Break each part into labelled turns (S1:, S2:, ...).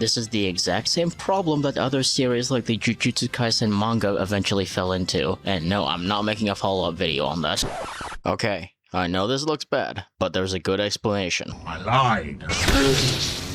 S1: This is the exact same problem that other series like the Jujutsu Kaisen manga eventually fell into. And no, I'm not making a follow-up video on that. Okay, I know this looks bad, but there's a good explanation.
S2: I lied.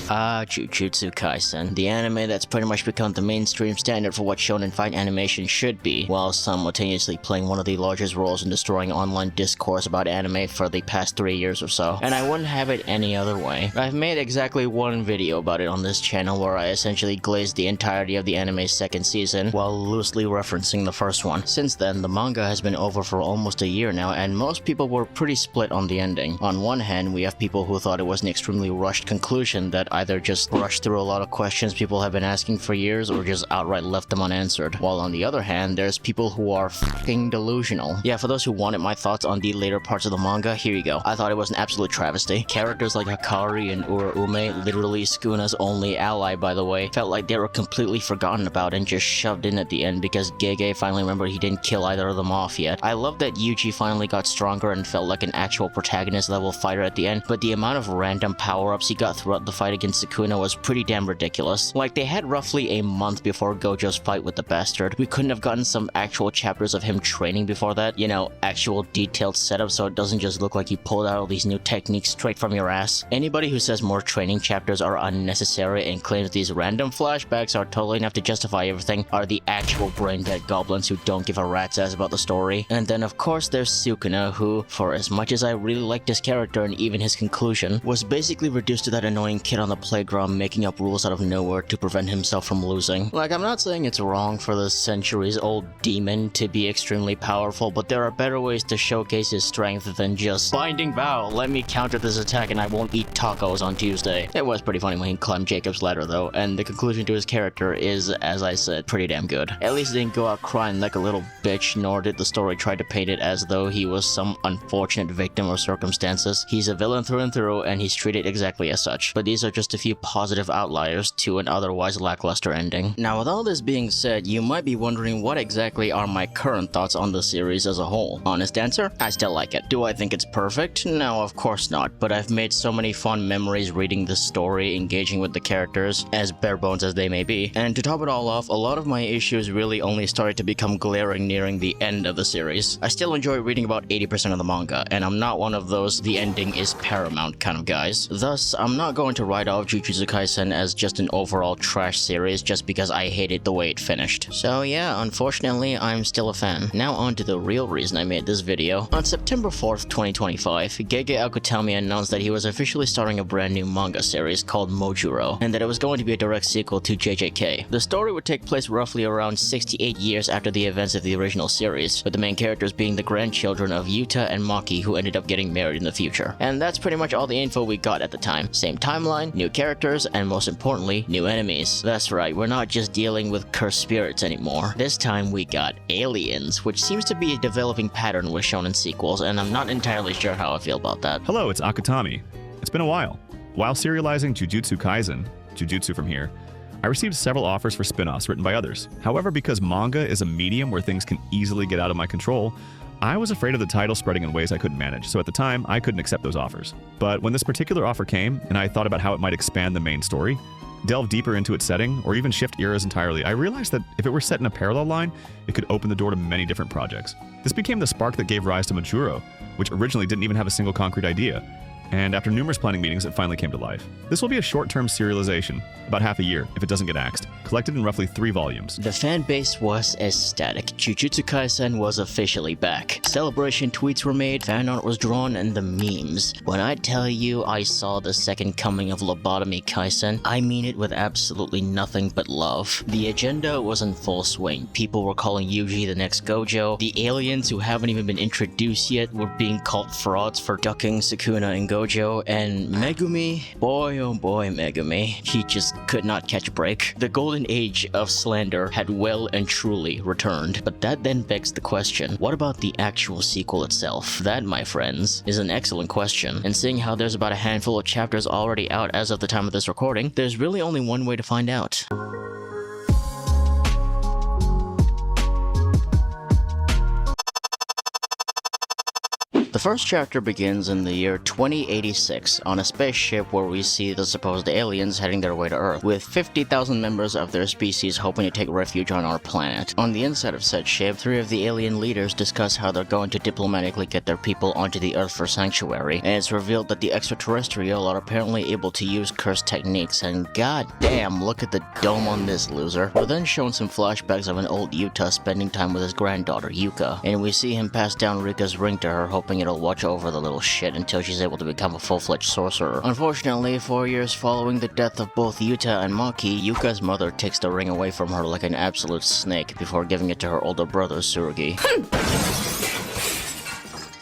S1: Jujutsu Kaisen, the anime that's pretty much become the mainstream standard for what shonen fight animation should be, while simultaneously playing one of the largest roles in destroying online discourse about anime for the past 3 years or so. And I wouldn't have it any other way. I've made exactly one video about it on this channel where I essentially glazed the entirety of the anime's second season, while loosely referencing the first one. Since then, the manga has been over for almost a year now, and most people were pretty split on the ending. On one hand, we have people who thought it was an extremely rushed conclusion that either just rushed through a lot of questions people have been asking for years or just outright left them unanswered. While on the other hand, there's people who are fucking delusional. Yeah, for those who wanted my thoughts on the later parts of the manga, here you go. I thought it was an absolute travesty. Characters like Hakari and Uraume, literally Sukuna's only ally by the way, felt like they were completely forgotten about and just shoved in at the end because Gege finally remembered he didn't kill either of them off yet. I love that Yuji finally got stronger and felt like an actual protagonist level fighter at the end, but the amount of random power-ups he got throughout the fight against Sukuna was pretty damn ridiculous. Like, they had roughly a month before Gojo's fight with the bastard. We couldn't have gotten some actual chapters of him training before that, you know, actual detailed setup so it doesn't just look like you pulled out all these new techniques straight from your ass. Anybody who says more training chapters are unnecessary and claims these random flashbacks are totally enough to justify everything are the actual brain-dead goblins who don't give a rat's ass about the story. And then of course there's Sukuna, who, for as much as I really liked his character and even his conclusion, was basically reduced to that annoying kid on the playground making up rules out of nowhere to prevent himself from losing. Like, I'm not saying it's wrong for the centuries-old demon to be extremely powerful, but there are better ways to showcase his strength than just binding vow, let me counter this attack and I won't eat tacos on Tuesday. It was pretty funny when he climbed Jacob's ladder though, and the conclusion to his character is, as I said, pretty damn good. At least he didn't go out crying like a little bitch, nor did the story try to paint it as though he was some unfortunate victim of circumstances. He's a villain through and through, and he's treated exactly as such. But these are just a few positive outliers to an otherwise lackluster ending. Now, with all this being said, you might be wondering what exactly are my current thoughts on the series as a whole. Honest answer? I still like it. Do I think it's perfect? No, of course not, but I've made so many fun memories reading the story, engaging with the characters, as bare bones as they may be. And to top it all off, a lot of my issues really only started to become glaring nearing the end of the series. I still enjoy reading about 80% of the manga, and I'm not one of those the ending is paramount kind of guys. Thus, I'm not going to write off Jujutsu Kaisen as just an overall trash series just because I hated the way it finished. So yeah, unfortunately, I'm still a fan. Now on to the real reason I made this video. On September 4th, 2025, Gege Akutami announced that he was officially starting a brand new manga series called Modulo, and that it was going to be a direct sequel to JJK. The story would take place roughly around 68 years after the events of the original series, with the main characters being the grandchildren of Yuta and Maki, who ended up getting married in the future. And that's pretty much all the info we got at the time. Same timeline, new characters, and most importantly, new enemies. That's right, we're not just dealing with cursed spirits anymore. This time we got aliens, which seems to be a developing pattern with shonen sequels, and I'm not entirely sure how I feel about that.
S3: Hello, it's Akutami. It's been a while. While serializing Jujutsu Kaisen, Jujutsu from here, I received several offers for spin-offs written by others. However, because manga is a medium where things can easily get out of my control, I was afraid of the title spreading in ways I couldn't manage, so at the time, I couldn't accept those offers. But when this particular offer came, and I thought about how it might expand the main story, delve deeper into its setting, or even shift eras entirely, I realized that if it were set in a parallel line, it could open the door to many different projects. This became the spark that gave rise to Modulo, which originally didn't even have a single concrete idea. And after numerous planning meetings, it finally came to life. This will be a short-term serialization, about half a year if it doesn't get axed, collected in roughly 3 volumes.
S1: The fan base was ecstatic. Jujutsu Kaisen was officially back. Celebration tweets were made, fan art was drawn, and the memes. When I tell you I saw the second coming of Lobotomy Kaisen, I mean it with absolutely nothing but love. The agenda was in full swing. People were calling Yuji the next Gojo. The aliens who haven't even been introduced yet were being called frauds for ducking Sukuna and Gojo, and Megumi, boy oh boy Megumi, he just could not catch a break. The golden age of slander had well and truly returned. But that then begs the question, what about the actual sequel itself? That, my friends, is an excellent question, and seeing how there's about a handful of chapters already out as of the time of this recording, there's really only one way to find out. The first chapter begins in the year 2086 on a spaceship where we see the supposed aliens heading their way to Earth, with 50,000 members of their species hoping to take refuge on our planet. On the inside of said ship, 3 of the alien leaders discuss how they're going to diplomatically get their people onto the Earth for sanctuary, and it's revealed that the extraterrestrial are apparently able to use cursed techniques, and goddamn, look at the dome on this loser. We're then shown some flashbacks of an old Yuta spending time with his granddaughter, Yuka, and we see him pass down Rika's ring to her, hoping it'll watch over the little shit until she's able to become a full-fledged sorcerer. Unfortunately, 4 years following the death of both Yuta and Maki, Yuka's mother takes the ring away from her like an absolute snake before giving it to her older brother, Tsurugi.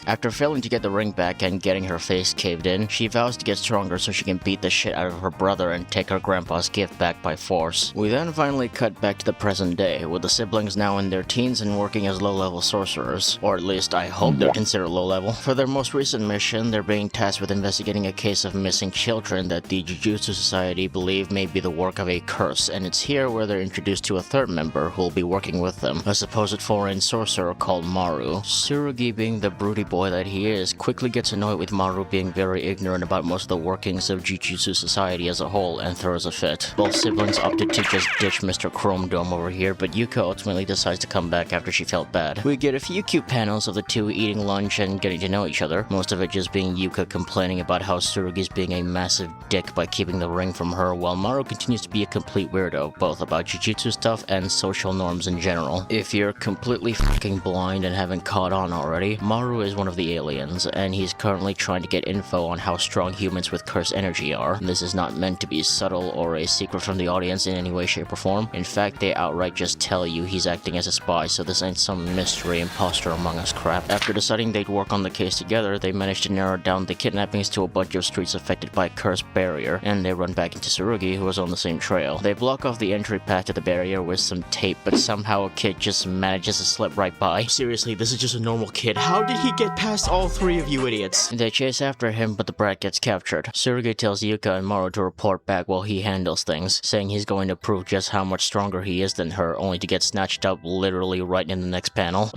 S1: After failing to get the ring back and getting her face caved in, she vows to get stronger so she can beat the shit out of her brother and take her grandpa's gift back by force. We then finally cut back to the present day, with the siblings now in their teens and working as low-level sorcerers. Or at least I hope they're considered low-level. For their most recent mission, they're being tasked with investigating a case of missing children that the Jujutsu Society believe may be the work of a curse, and it's here where they're introduced to a third member who'll be working with them, a supposed foreign sorcerer called Maru. Tsurugi, being the broody boy that he is, quickly gets annoyed with Maru being very ignorant about most of the workings of Jujutsu Society as a whole and throws a fit. Both siblings opted to just ditch Mr. Chrome Dome over here, but Yuka ultimately decides to come back after she felt bad. We get a few cute panels of the two eating lunch and getting to know each other, most of it just being Yuka complaining about how Tsurugi's being a massive dick by keeping the ring from her, while Maru continues to be a complete weirdo, both about Jujutsu stuff and social norms in general. If you're completely fucking blind and haven't caught on already, Maru is one of the aliens, and he's currently trying to get info on how strong humans with cursed energy are. This is not meant to be subtle or a secret from the audience in any way, shape, or form. In fact, they outright just tell you he's acting as a spy, so this ain't some mystery imposter among us crap. After deciding they'd work on the case together, they managed to narrow down the kidnappings to a bunch of streets affected by cursed barrier, and they run back into Tsurugi, who was on the same trail. They block off the entry path to the barrier with some tape, but somehow a kid just manages to slip right by. Seriously, this is just a normal kid. How did he get past all 3 of you idiots? They chase after him, but the brat gets captured. Tsurugi tells Yuka and Maru to report back while he handles things, saying he's going to prove just how much stronger he is than her, only to get snatched up literally right in the next panel.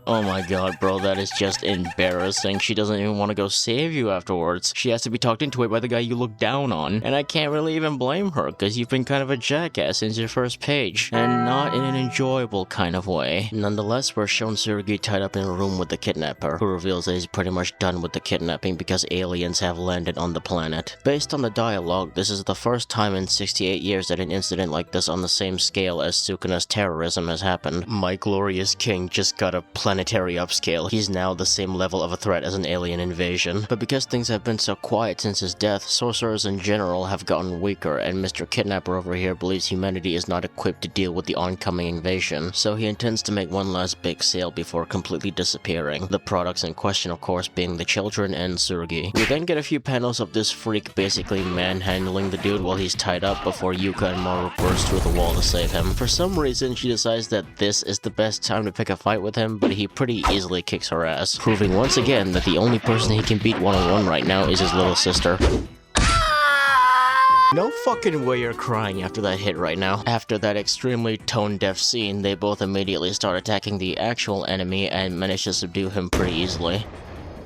S1: Oh my god, bro, that is just embarrassing. She doesn't even want to go save you afterwards. She has to be talked into it by the guy you look down on. And I can't really even blame her, because you've been kind of a jackass since your first page. And not in an enjoyable kind of way. Nonetheless, we're shown Tsurugi tied up in a room with the kidnapper, who reveals that he's pretty much done with the kidnapping because aliens have landed on the planet. Based on the dialogue, this is the first time in 68 years that an incident like this on the same scale as Sukuna's terrorism has happened. My glorious king just got a planetary upscale. He's now the same level of a threat as an alien invasion. But because things have been so quiet since his death, sorcerers in general have gotten weaker, and Mr. Kidnapper over here believes humanity is not equipped to deal with the oncoming invasion, so he intends to make one last big sale before completely disappearing. The products in question, of course, being the children and Tsurugi. We then get a few panels of this freak basically manhandling the dude while he's tied up before Yuka and Maru burst through the wall to save him. For some reason, she decides that this is the best time to pick a fight with him, but he pretty easily kicks her ass, proving once again that the only person he can beat one-on-one right now is his little sister. No fucking way you're crying after that hit right now. After that extremely tone-deaf scene, they both immediately start attacking the actual enemy and manage to subdue him pretty easily.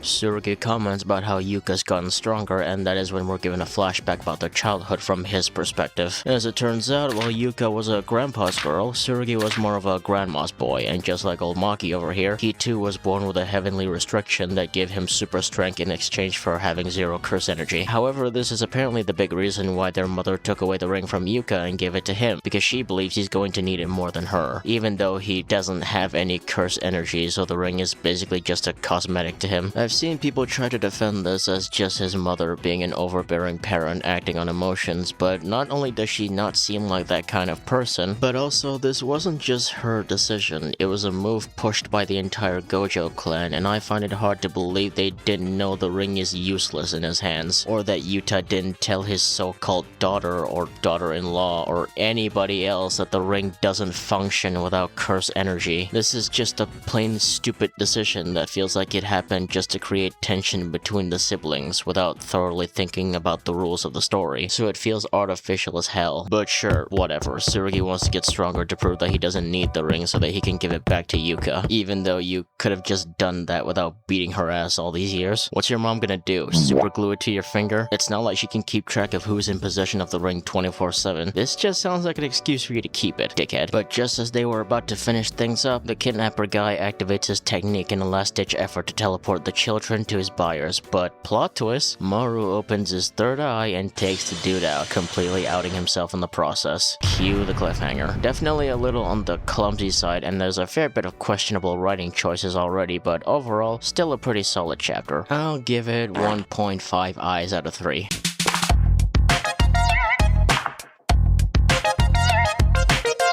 S1: Tsurugi comments about how Yuka's gotten stronger, and that is when we're given a flashback about their childhood from his perspective. As it turns out, while Yuka was a grandpa's girl, Tsurugi was more of a grandma's boy, and just like old Maki over here, he too was born with a heavenly restriction that gave him super strength in exchange for having 0 curse energy. However, this is apparently the big reason why their mother took away the ring from Yuka and gave it to him, because she believes he's going to need it more than her, even though he doesn't have any curse energy, so the ring is basically just a cosmetic to him. I've seen people try to defend this as just his mother being an overbearing parent acting on emotions, but not only does she not seem like that kind of person, but also this wasn't just her decision, it was a move pushed by the entire Gojo clan, and I find it hard to believe they didn't know the ring is useless in his hands, or that Yuta didn't tell his so-called daughter or daughter-in-law or anybody else that the ring doesn't function without curse energy. This is just a plain stupid decision that feels like it happened just to create tension between the siblings without thoroughly thinking about the rules of the story, so it feels artificial as hell. But sure, whatever. Tsurugi wants to get stronger to prove that he doesn't need the ring so that he can give it back to Yuka, even though you could have just done that without beating her ass all these years. What's your mom gonna do? Super glue it to your finger? It's not like she can keep track of who's in possession of the ring 24/7. This just sounds like an excuse for you to keep it, dickhead. But just as they were about to finish things up, the kidnapper guy activates his technique in a last-ditch effort to teleport the children to his buyers. But plot twist, Maru opens his third eye and takes the dude out, completely outing himself in the process. Cue the cliffhanger. Definitely a little on the clumsy side, and there's a fair bit of questionable writing choices already, but overall, still a pretty solid chapter. I'll give it 1.5 eyes out of 3.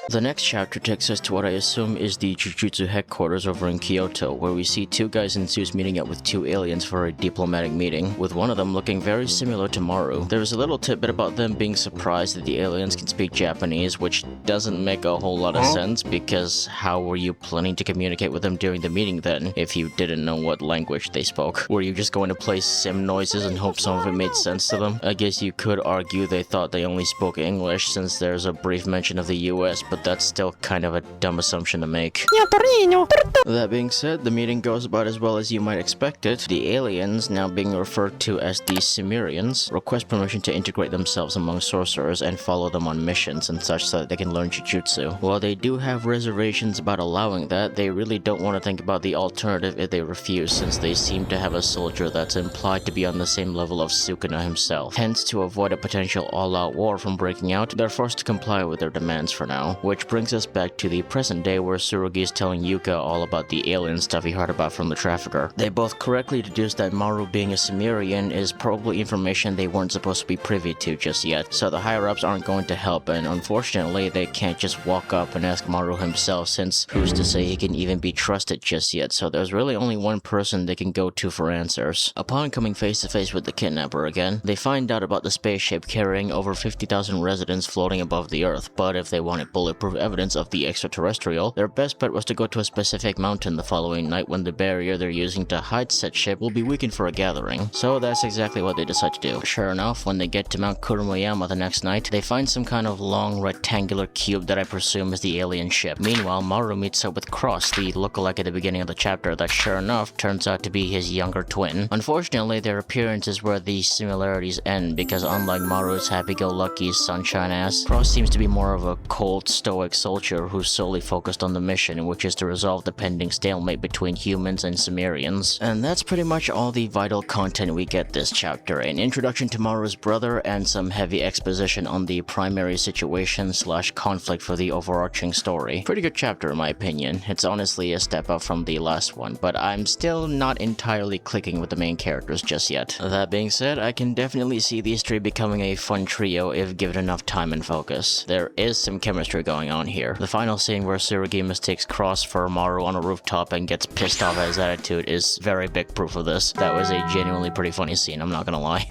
S1: The next chapter takes us to what I assume is the Jujutsu headquarters over in Kyoto, where we see two guys in suits meeting up with two aliens for a diplomatic meeting, with one of them looking very similar to Maru. There's a little tidbit about them being surprised that the aliens can speak Japanese, which doesn't make a whole lot of sense, because how were you planning to communicate with them during the meeting then, if you didn't know what language they spoke? Were you just going to play sim noises and hope some of it made sense to them? I guess you could argue they thought they only spoke English, since there's a brief mention of the US, but that's still kind of a dumb assumption to make. That being said, the meeting goes about as well as you might expect it. The aliens, now being referred to as the Cimmerians, request permission to integrate themselves among sorcerers and follow them on missions and such so that they can learn Jujutsu. While they do have reservations about allowing that, they really don't want to think about the alternative if they refuse, since they seem to have a soldier that's implied to be on the same level of Sukuna himself. Hence, to avoid a potential all-out war from breaking out, they're forced to comply with their demands for now, which brings us back to the present day where Tsurugi is telling Yuka all about the alien stuff he heard about from the trafficker. They both correctly deduce that Maru being a Cimmerian is probably information they weren't supposed to be privy to just yet, so the higher-ups aren't going to help, and unfortunately they can't just walk up and ask Maru himself, since who's to say he can even be trusted just yet, so there's really only one person they can go to for answers. Upon coming face to face with the kidnapper again, they find out about the spaceship carrying over 50,000 residents floating above the Earth, but if they wanted bulletproof evidence of the extraterrestrial, their best bet was to go to a specific mountain the following night when the barrier they're using to hide said ship will be weakened for a gathering. So that's exactly what they decide to do. Sure enough, when they get to Mount Kurumoyama the next night, they find some kind of long rectangular cube that I presume is the alien ship. Meanwhile, Maru meets up with Cross, the lookalike at the beginning of the chapter that sure enough turns out to be his younger twin. Unfortunately, their appearance is where the similarities end, because unlike Maru's happy-go-lucky sunshine ass, Cross seems to be more of a cold, stoic soldier who's solely focused on the mission, which is to resolve the pending stalemate between humans and Cimmerians. And that's pretty much all the vital content we get this chapter: an introduction to Maru's brother and some heavy exposition on the primary situation / conflict for the overarching story. Pretty good chapter in my opinion. It's honestly a step up from the last one, but I'm still not entirely clicking with the main characters just yet. That being said, I can definitely see these three becoming a fun trio if given enough time and focus. There is some chemistry going on here. The final scene where Tsurugi mistakes Cross for Maru on a rooftop and gets pissed off at his attitude is very big proof of this. That was a genuinely pretty funny scene, I'm not gonna lie.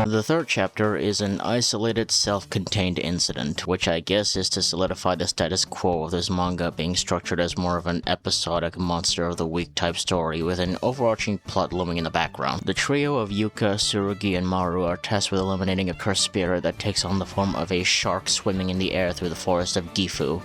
S1: The third chapter is an isolated, self-contained incident, which I guess is to solidify the status quo of this manga being structured as more of an episodic monster of the week type story with an overarching plot looming in the background. The trio of Yuka, Tsurugi, and Maru are tasked with eliminating a cursed spirit that takes on the form of a shark swimming in the air through the forest of Gifu.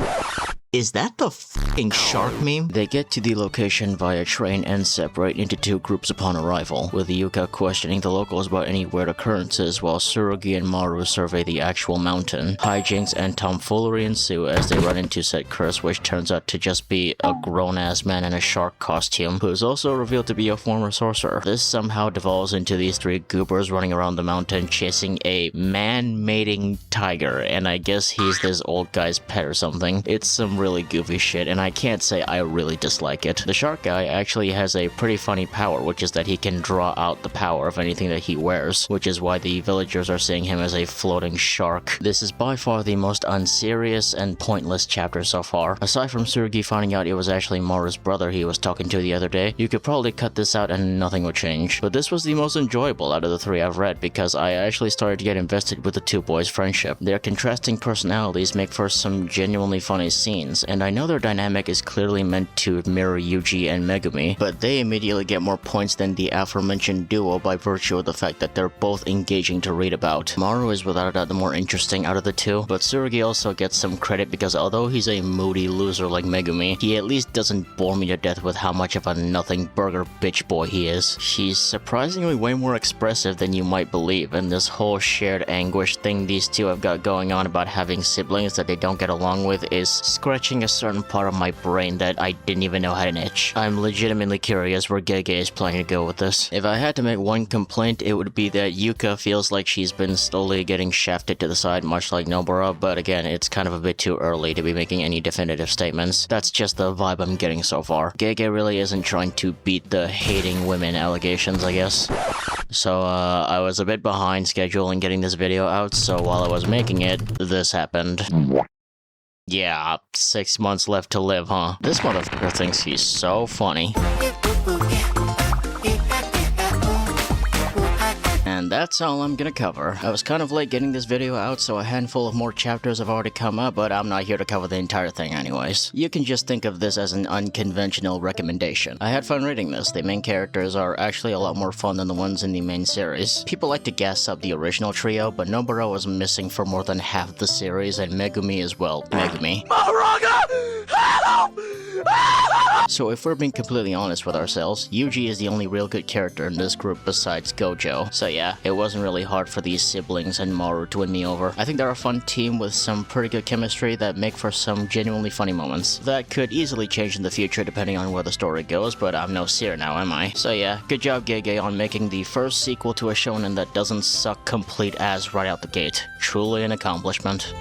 S1: Is that the fucking shark meme? They get to the location via train and separate into two groups upon arrival, with Yuka questioning the locals about any weird occurrences while Tsurugi and Maru survey the actual mountain. Hijinks and tomfoolery ensue as they run into said curse, which turns out to just be a grown-ass man in a shark costume, who is also revealed to be a former sorcerer. This somehow devolves into these three goobers running around the mountain chasing a man-mating tiger, and I guess he's this old guy's pet or something. It's some really goofy shit, and I can't say I really dislike it. The shark guy actually has a pretty funny power, which is that he can draw out the power of anything that he wears, which is why the villagers are seeing him as a floating shark. This is by far the most unserious and pointless chapter so far. Aside from Tsurugi finding out it was actually Maru's brother he was talking to the other day, you could probably cut this out and nothing would change. But this was the most enjoyable out of the three I've read, because I actually started to get invested with the two boys' friendship. Their contrasting personalities make for some genuinely funny scenes, friends, and I know their dynamic is clearly meant to mirror Yuji and Megumi, but they immediately get more points than the aforementioned duo by virtue of the fact that they're both engaging to read about. Maru is without a doubt the more interesting out of the two, but Tsurugi also gets some credit because although he's a moody loser like Megumi, he at least doesn't bore me to death with how much of a nothing burger bitch boy he is. He's surprisingly way more expressive than you might believe, and this whole shared anguish thing these two have got going on about having siblings that they don't get along with is scratching a certain part of my brain that I didn't even know had an itch. I'm legitimately curious where Gege is planning to go with this. If I had to make one complaint, it would be that Yuka feels like she's been slowly getting shafted to the side, much like Nobara, but again, it's kind of a bit too early to be making any definitive statements. That's just the vibe I'm getting so far. Gege really isn't trying to beat the hating women allegations, I guess. So, I was a bit behind schedule in getting this video out, so while I was making it, this happened. Yeah, 6 months left to live, huh? This motherfucker thinks he's so funny. And that's all I'm gonna cover. I was kind of late getting this video out, so a handful of more chapters have already come up, but I'm not here to cover the entire thing anyways. You can just think of this as an unconventional recommendation. I had fun reading this. The main characters are actually a lot more fun than the ones in the main series. People like to gas up the original trio, but Nobara was missing for more than half the series, and Megumi as well. Megumi. Help! So if we're being completely honest with ourselves, Yuji is the only real good character in this group besides Gojo. So yeah, it wasn't really hard for these siblings and Maru to win me over. I think they're a fun team with some pretty good chemistry that make for some genuinely funny moments. That could easily change in the future depending on where the story goes, but I'm no seer now, am I? So yeah, good job Gege on making the first sequel to a shonen that doesn't suck complete ass right out the gate. Truly an accomplishment.